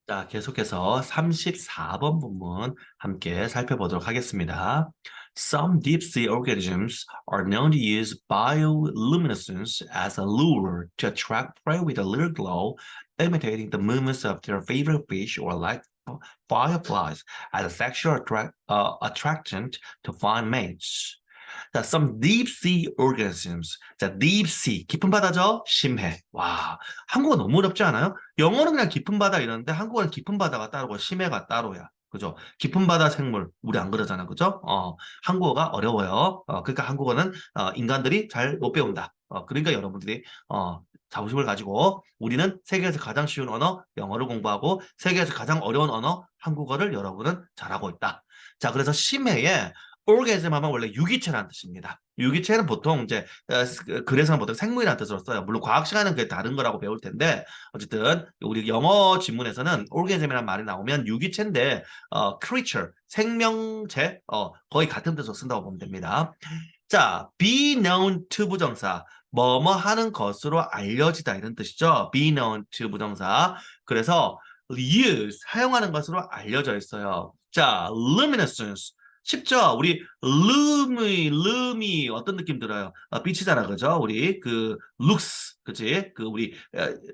자, 계속해서 34번 부분 함께 살펴보도록 하겠습니다. Some deep sea organisms are known to use bioluminescence as a lure to attract prey with a little glow, imitating the movements of their favorite fish or like fireflies as a sexual attractant to find mates. 자, some deep sea organisms. 자, deep sea. 깊은 바다죠? 심해. 와, 한국어 너무 어렵지 않아요? 영어는 그냥 깊은 바다 이러는데 한국어는 깊은 바다가 따로고 심해가 따로야. 그죠? 깊은 바다 생물. 우리 안 그러잖아. 그죠? 한국어가 어려워요. 그러니까 한국어는 인간들이 잘 못 배운다. 그러니까 여러분들이 자부심을 가지고 우리는 세계에서 가장 쉬운 언어 영어를 공부하고 세계에서 가장 어려운 언어 한국어를 여러분은 잘하고 있다. 자, 그래서 심해에 organism 하면 원래 유기체라는 뜻입니다. 유기체는 보통 이제 그래서는 보통 생물이라는 뜻으로 써요. 물론 과학 시간은 그게 다른 거라고 배울 텐데 어쨌든 우리 영어 지문에서는 organism이라는 말이 나오면 유기체인데 creature 생명체 거의 같은 뜻으로 쓴다고 보면 됩니다. 자, be known to 부정사 뭐뭐 하는 것으로 알려지다 이런 뜻이죠. be known to 부정사. 그래서 use 사용하는 것으로 알려져 있어요. 자, luminescence 쉽죠? 우리 룸이 어떤 느낌 들어요? 빛이잖아, 그죠? 우리 그 looks, 그치? 그 우리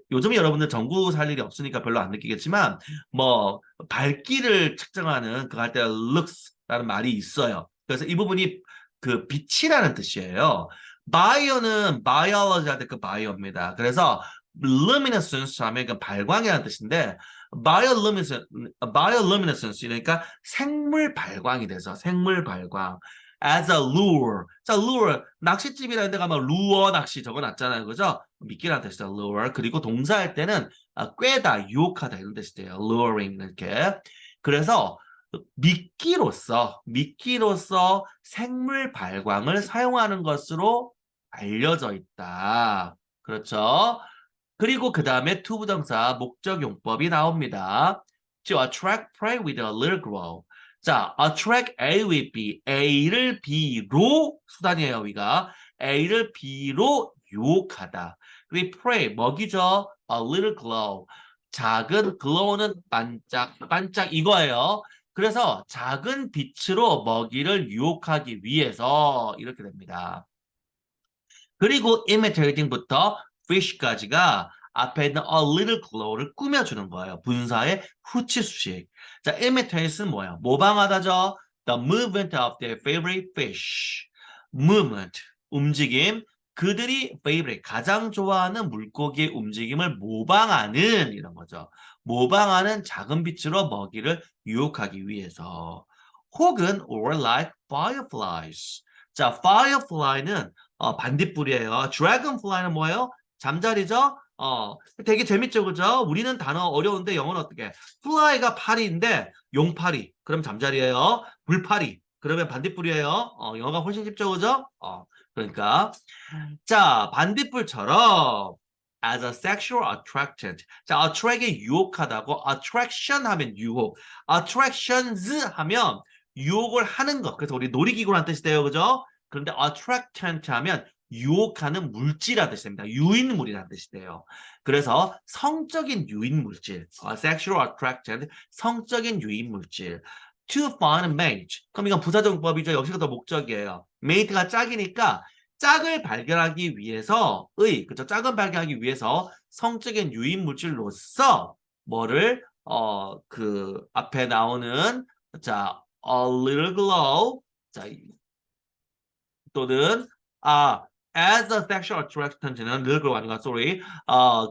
요즘 여러분들 전구 살 일이 없으니까 별로 안 느끼겠지만 뭐 밝기를 측정하는 그거 할 때 looks라는 말이 있어요. 그래서 이 부분이 그 빛이라는 뜻이에요. 바이오는 바이올로지 할 때 그 바이오입니다. 그래서 luminescence 하면 그 발광이라는 뜻인데 bioluminescence, bioluminescence 그러니까 생물 발광이 돼서 생물 발광 as a lure. 자, lure 낚시집이라는 데 가면 루어 낚시 적어놨잖아요, 그죠? 미끼라는 뜻이죠, lure. 그리고 동사할 때는 꿰다, 유혹하다 이런 뜻이 돼요, luring 이렇게. 그래서 미끼로서 생물 발광을 사용하는 것으로 알려져 있다. 그렇죠? 그리고 그 다음에 투부정사 목적용법이 나옵니다. To attract prey with a little glow. 자, attract A with B. A를 B로 수단이에요, 여기가. A를 B로 유혹하다. 그리고 prey, 먹이죠. A little glow. 작은 glow는 반짝, 반짝 이거예요. 그래서 작은 빛으로 먹이를 유혹하기 위해서 이렇게 됩니다. 그리고 imitating부터 fish까지가 앞에 있는 a little glow를 꾸며주는 거예요. 분사의 후치수식. 자, imitate은 뭐예요? 모방하다죠. The movement of their favorite fish. movement, 움직임. 그들이 favorite, 가장 좋아하는 물고기의 움직임을 모방하는 이런 거죠. 모방하는 작은 빛으로 먹이를 유혹하기 위해서. 혹은 or like fireflies. 자, firefly는 반딧불이에요. dragonfly는 뭐예요? 잠자리죠? 되게 재밌죠, 그죠? 우리는 단어 어려운데 영어는 어떻게? fly가 파리인데 용파리, 그럼 잠자리예요. 불파리, 그러면 반딧불이에요. 영어가 훨씬 쉽죠, 그죠? 그러니까 자, 반딧불처럼 as a sexual attractant. 자, attract이 유혹하다고 attraction 하면 유혹, attractions 하면 유혹을 하는 것. 그래서 우리 놀이기구라는 뜻이 돼요, 그죠? 그런데 attractant 하면 유혹하는 물질이라는 뜻이 됩니다. 유인물이라는 뜻이 돼요. 그래서 성적인 유인물질, sexual attractant, 성적인 유인물질. To find a mate. 그럼 이건 부사정법이죠. 역시가 더 목적이에요. mate가 짝이니까 짝을 발견하기 위해서의, 그죠? 짝을 발견하기 위해서 성적인 유인물질로서 뭐를, 그 앞에 나오는, 자, a little glow, 자, 또는 as a sexual attractant는 little 아닌가 sorry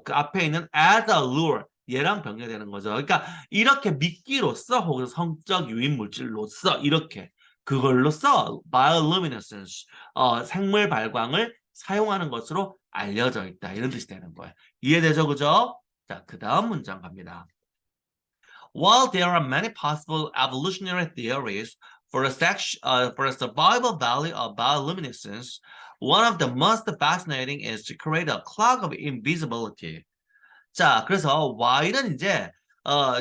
그 앞에 있는 as a lure 얘랑 병렬되는 거죠. 그러니까 이렇게 미끼로서 혹은 성적 유인 물질로서 이렇게 그걸로써 bioluminescence 생물 발광을 사용하는 것으로 알려져 있다 이런 뜻이 되는 거예요. 이해되죠, 그죠? 자, 그 다음 문장 갑니다. While there are many possible evolutionary theories for the survival value of bioluminescence, one of the most fascinating is to create a cloak of invisibility. 자, 그래서 while은 이제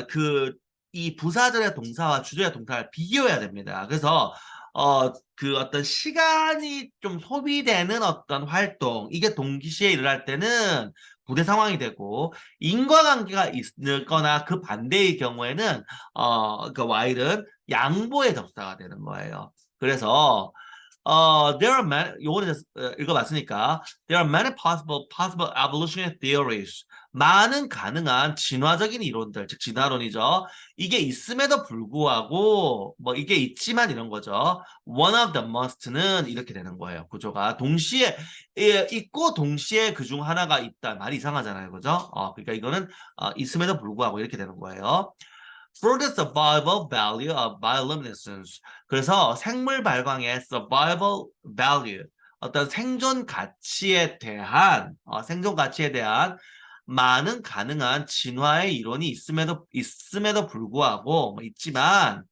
그 이 부사절의 동사와 주절의 동사를 비교해야 됩니다. 그래서 그 어떤 시간이 좀 소비되는 어떤 활동, 이게 동시에 일어날 때는 부대 상황이 되고 인과관계가 있거나 그 반대의 경우에는 그 while은 양보의 접사가 되는 거예요. 그래서 there are many, 요거는 읽어봤으니까 there are many possible evolutionary theories. 많은 가능한 진화적인 이론들, 즉 진화론이죠. 이게 있음에도 불구하고 뭐 이게 있지만 이런 거죠. One of the must는 이렇게 되는 거예요. 구조가 동시에 있고 동시에 그중 하나가 있다. 말이 이상하잖아요, 그죠? 그러니까 이거는 있음에도 불구하고 이렇게 되는 거예요. For the survival value of bioluminescence. 그래서 생물 발광의 survival value, 어떤 생존 가치에 대한 많은 가능한 진화의 이론이 있음에도 불구하고 있지만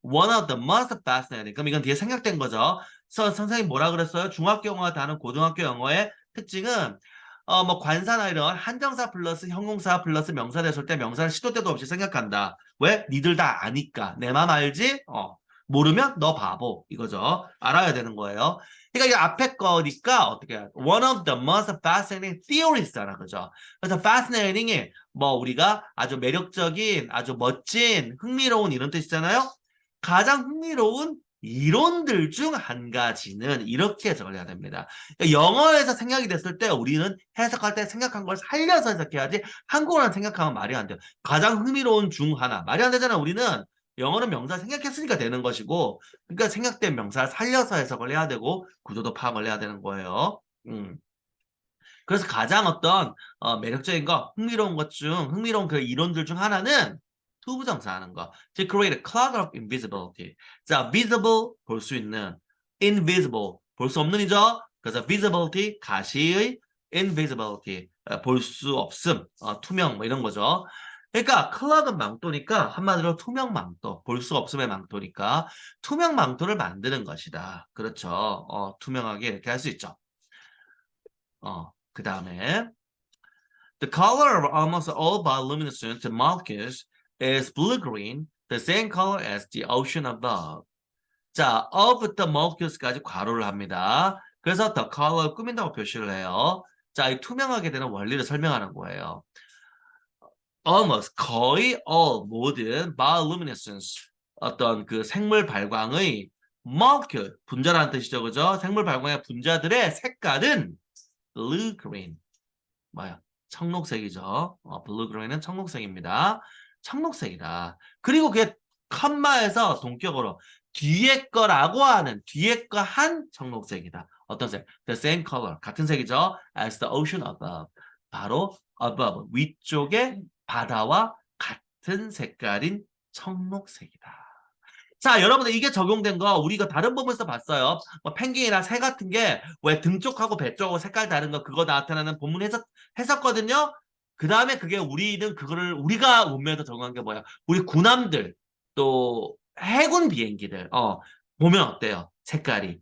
one of the most fascinating. 그럼 이건 뒤에 생략된 거죠. 그래서 선생님 뭐라 그랬어요? 중학교 영어와 다른 고등학교 영어의 특징은 뭐 관사나 이런 한정사 플러스 형용사 플러스 명사 됐을 때 명사를 시도 때도 없이 생각한다. 왜? 니들 다 아니까. 내 맘 알지? 모르면 너 바보. 이거죠. 알아야 되는 거예요. 그러니까 이 앞에 거니까 어떻게 해요? One of the most fascinating theories잖아. 그죠? 그래서 fascinating이 뭐 우리가 아주 매력적인, 아주 멋진, 흥미로운 이런 뜻이잖아요. 가장 흥미로운 이론들 중 한 가지는 이렇게 해석을 해야 됩니다. 그러니까 영어에서 생각이 됐을 때 우리는 해석할 때 생각한 걸 살려서 해석해야지 한국어는 생각하면 말이 안 돼요. 가장 흥미로운 중 하나. 말이 안 되잖아. 우리는 영어는 명사 생각했으니까 되는 것이고 그러니까 생각된 명사를 살려서 해석을 해야 되고 구조도 파악을 해야 되는 거예요. 그래서 가장 어떤 매력적인 거, 흥미로운 그 이론들 중 하나는 투부정사 하는 거. To create a cloud of invisibility. 자, visible 볼 수 있는, invisible 볼 수 없는이죠. 그래서 visibility 가시의 invisibility 볼 수 없음, 투명 뭐 이런 거죠. 그러니까 cloud은 망토니까 한마디로 투명 망토, 볼 수 없음의 망토니까 투명 망토를 만드는 것이다. 그렇죠. 투명하게 이렇게 할 수 있죠. 그 다음에 The color of almost all bioluminescent molecules is blue-green, the same color as the ocean above. 자, of the molecules까지 괄호를 합니다. 그래서 the color 꾸민다고 표시를 해요. 자, 이 투명하게 되는 원리를 설명하는 거예요. Almost, 거의 all, 모든 bioluminescence, 어떤 그 생물 발광의 molecule, 분자라는 뜻이죠. 그죠? 생물 발광의 분자들의 색깔은 blue-green. 뭐야? 청록색이죠. 블루그레이는 청록색입니다. 청록색이다. 그리고 그게 컴마에서 동격으로 뒤에 거라고 하는 뒤에 거 한 청록색이다. 어떤 색? The same color. 같은 색이죠. As the ocean above. 바로 above. 위쪽의 바다와 같은 색깔인 청록색이다. 자, 여러분들 이게 적용된 거 우리가 다른 부분에서 봤어요. 뭐 펭귄이나 새 같은 게 왜 등 쪽하고 배 쪽하고 색깔 다른 거 그거 나타나는 본문 했었거든요. 그 다음에 그게 우리는 그거를 우리가 운명에서 적용한 게 뭐야? 우리 군함들 또 해군 비행기들 보면 어때요? 색깔이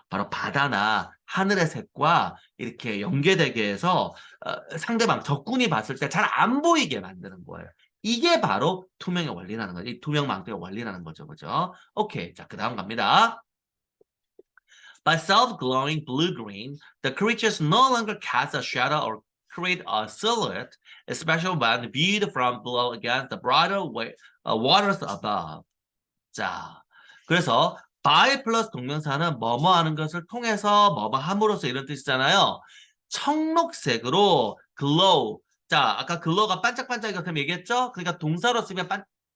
바로 바다나 하늘의 색과 이렇게 연계되게 해서 상대방 적군이 봤을 때 잘 안 보이게 만드는 거예요. 이게 바로 투명의 원리라는 거죠. 이 투명 망토의 원리라는 거죠. 그죠? 오케이. 자, 그 다음 갑니다. By self-glowing blue-green, the creatures no longer cast a shadow or create a silhouette, especially when viewed from below against the brighter waters above. 자, 그래서 by 플러스 동명사는 뭐뭐 하는 것을 통해서 뭐뭐 함으로써 이런 뜻이잖아요. 청록색으로 glow. 자, 아까 glow가 반짝반짝이었다면 얘기했죠? 그러니까 동사로 쓰면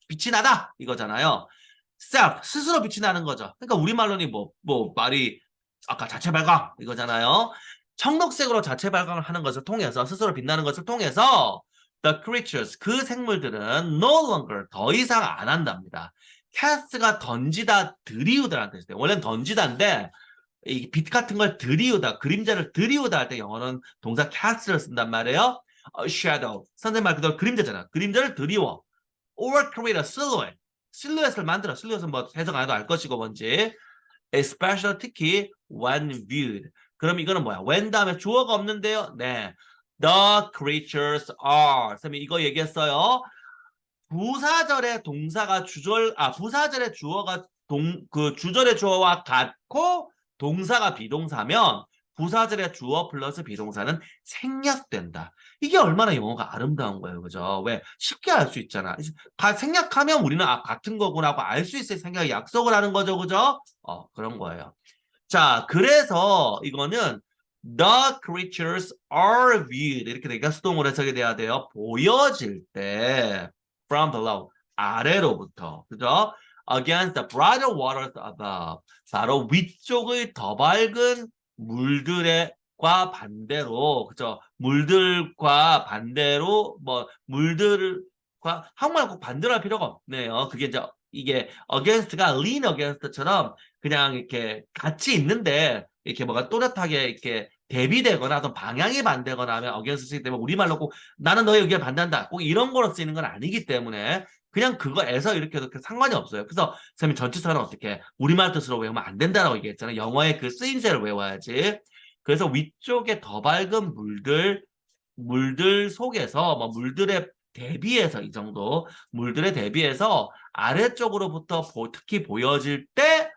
빛이 나다 이거잖아요. self, 스스로 빛이 나는 거죠. 그러니까 우리말로는 말이 아까 자체 발광 이거잖아요. 청록색으로 자체 발광을 하는 것을 통해서 스스로 빛나는 것을 통해서 the creatures, 그 생물들은 no longer, 더 이상 안 한답니다. cast가 던지다, 들이우다라는 뜻이에요. 원래는 던지다인데 이 빛 같은 걸 들이우다, 그림자를 들이우다 할 때 영어는 동사 cast를 쓴단 말이에요. shadow, 선생님 말 그대로 그림자잖아. 그림자를 들이워. or create a silhouette, 실루엣을 만들어. 실루엣은 뭐 해석 안 해도 알 것이고 뭔지. especially 특히 when viewed. 그럼 이거는 뭐야? when 다음에 주어가 없는데요. 네. The creatures are. 선생님 이거 얘기했어요. 부사절의 동사가 부사절의 주어가 주절의 주어와 같고 동사가 비동사면 부사절의 주어 플러스 비동사는 생략된다. 이게 얼마나 영어가 아름다운 거예요. 그죠? 왜? 쉽게 알 수 있잖아. 생략하면 우리는 같은 거구나 하고 알 수 있을 생각 약속을 하는 거죠. 그죠? 그런 거예요. 자, 그래서 이거는 the creatures are viewed 이렇게 되니까 수동으로 해석이 돼야 돼요. 보여질 때 from below 아래로부터 그죠? Against the brighter waters above 바로 위쪽의 더 밝은 물들과 반대로 그죠? 물들과 반대로 뭐 물들과 한국말 꼭 반대로 할 필요가 없네요. 그게 이제 이게 against가 lean against처럼 그냥 이렇게 같이 있는데 이렇게 뭐가 또렷하게 이렇게 대비되거나 어떤 방향이 반대거나 하면 against 쓰기 때문에 우리말로 꼭 나는 너의 의견에 반대한다. 꼭 이런 거로 쓰이는 건 아니기 때문에 그냥 그거에서 이렇게 상관이 없어요. 그래서 선생님이 전치사는 어떻게 우리말 뜻으로 외우면 안 된다라고 얘기했잖아요. 영어의 그 쓰임새를 외워야지. 그래서 위쪽에 더 밝은 물들 속에서 뭐 물들의 대비해서 이 정도 물들에 대비해서 아래쪽으로부터 특히 보여질 때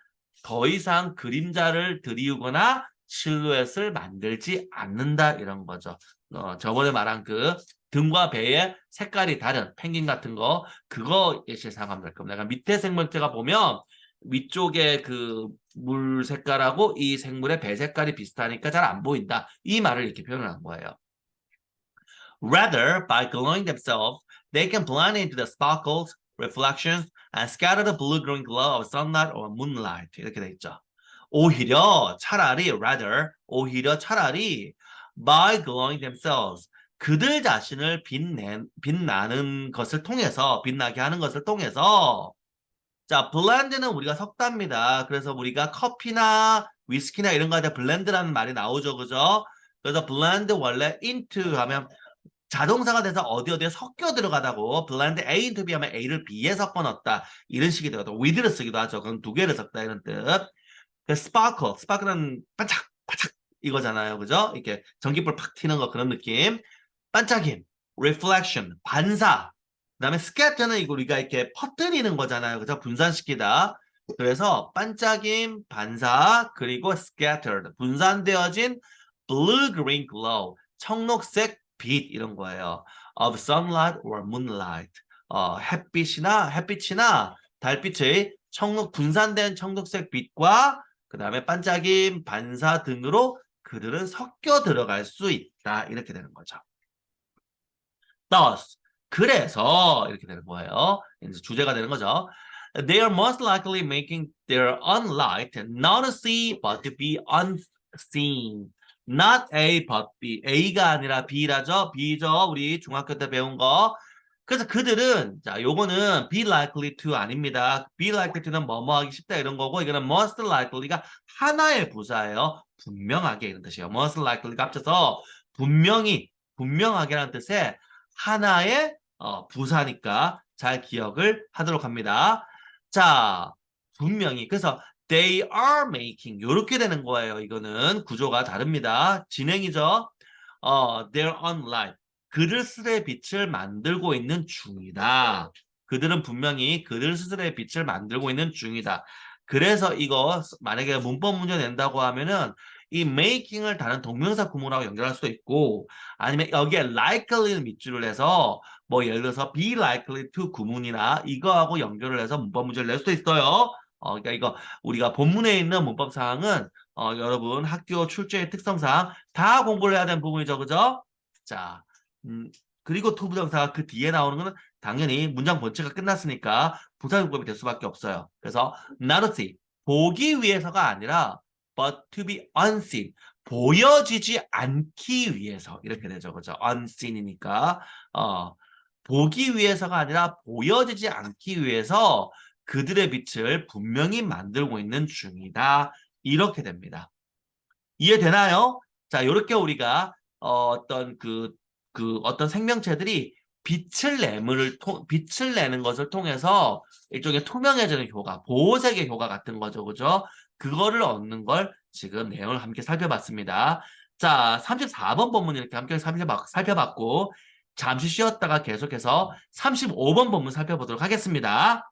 더 이상 그림자를 들이우거나 실루엣을 만들지 않는다 이런 거죠. 저번에 말한 그 등과 배의 색깔이 다른 펭귄 같은 거 그거 예시를 사용하면 될 겁니다. 그러니까 밑에 생물체가 보면 위쪽에 그 물 색깔하고 이 생물의 배 색깔이 비슷하니까 잘 안 보인다. 이 말을 이렇게 표현한 거예요. Rather, by glowing themselves, they can blend into the sparkles, reflections, and scatter the blue-green glow of sunlight or moonlight. 이렇게 돼 있죠. 오히려 차라리 by glowing themselves 그들 자신을 빛나는 것을 통해서 빛나게 하는 것을 통해서 자 블렌드는 우리가 섞답니다. 그래서 우리가 커피나 위스키나 이런 거에 블렌드라는 말이 나오죠, 그죠? 그래서 블렌드 원래 into 하면 자동사가 돼서 어디에 섞여 들어가다고 blend A into B 하면 A를 B에 섞어 넣었다 이런 식이 되거든. with를 쓰기도 하죠. 그럼 두 개를 섞다 이런 뜻. 그 sparkle는 반짝반짝 이거잖아요, 그죠? 이렇게 전기불 팍 튀는 거 그런 느낌. 반짝임, reflection, 반사. 그다음에 scatter는 이거 우리가 이렇게 퍼뜨리는 거잖아요, 그죠? 분산시키다. 그래서 반짝임, 반사, 그리고 scattered, 분산되어진 blue-green glow, 청록색 빛 이런 거예요. of sunlight or moonlight. 햇빛이나 달빛의 분산된 청록색 빛과 그 다음에 반짝임, 반사 등으로 그들은 섞여 들어갈 수 있다. 이렇게 되는 거죠. Thus, 그래서 이렇게 되는 거예요. 이제 주제가 되는 거죠. They are most likely making their own light not to see but to be unseen. Not A but B. A가 아니라 B라죠. B죠. 우리 중학교 때 배운 거. 그래서 그들은 자 요거는 be likely to 아닙니다. be likely to는 뭐뭐 하기 쉽다 이런 거고 이거는 most likely가 하나의 부사예요. 분명하게 이런 뜻이에요. most likely가 합쳐서 분명하게라는 뜻의 하나의 부사니까 잘 기억을 하도록 합니다. 자, 분명히 그래서 they are making 이렇게 되는 거예요. 이거는 구조가 다릅니다. 진행이죠. they're on light. 그들 스스로의 빛을 만들고 있는 중이다. 그들은 분명히 그들 스스로의 빛을 만들고 있는 중이다. 그래서 이거 만약에 문법 문제 낸다고 하면은 이 making을 다른 동명사 구문하고 연결할 수도 있고 아니면 여기에 likely를 밑줄을 해서 뭐 예를 들어서 be likely to 구문이나 이거하고 연결을 해서 문법 문제를 낼 수도 있어요. 그러니까 이거 우리가 본문에 있는 문법 사항은 여러분 학교 출제의 특성상 다 공부를 해야 되는 부분이죠, 그죠? 자, 그리고 to 부정사가 그 뒤에 나오는 거는 당연히 문장 본체가 끝났으니까 부사용법이 될 수밖에 없어요. 그래서 not to see 보기 위해서가 아니라 but to be unseen 보여지지 않기 위해서 이렇게 되죠, 그죠? unseen이니까 보기 위해서가 아니라 보여지지 않기 위해서 그들의 빛을 분명히 만들고 있는 중이다. 이렇게 됩니다. 이해되나요? 자, 이렇게 우리가 어떤 어떤 생명체들이 빛을 내는 것을 통해서 일종의 투명해지는 효과, 보호색의 효과 같은 거죠, 그죠? 그거를 얻는 걸 지금 내용을 함께 살펴봤습니다. 자, 34번 본문 이렇게 함께 살펴봤고 잠시 쉬었다가 계속해서 35번 본문 살펴보도록 하겠습니다.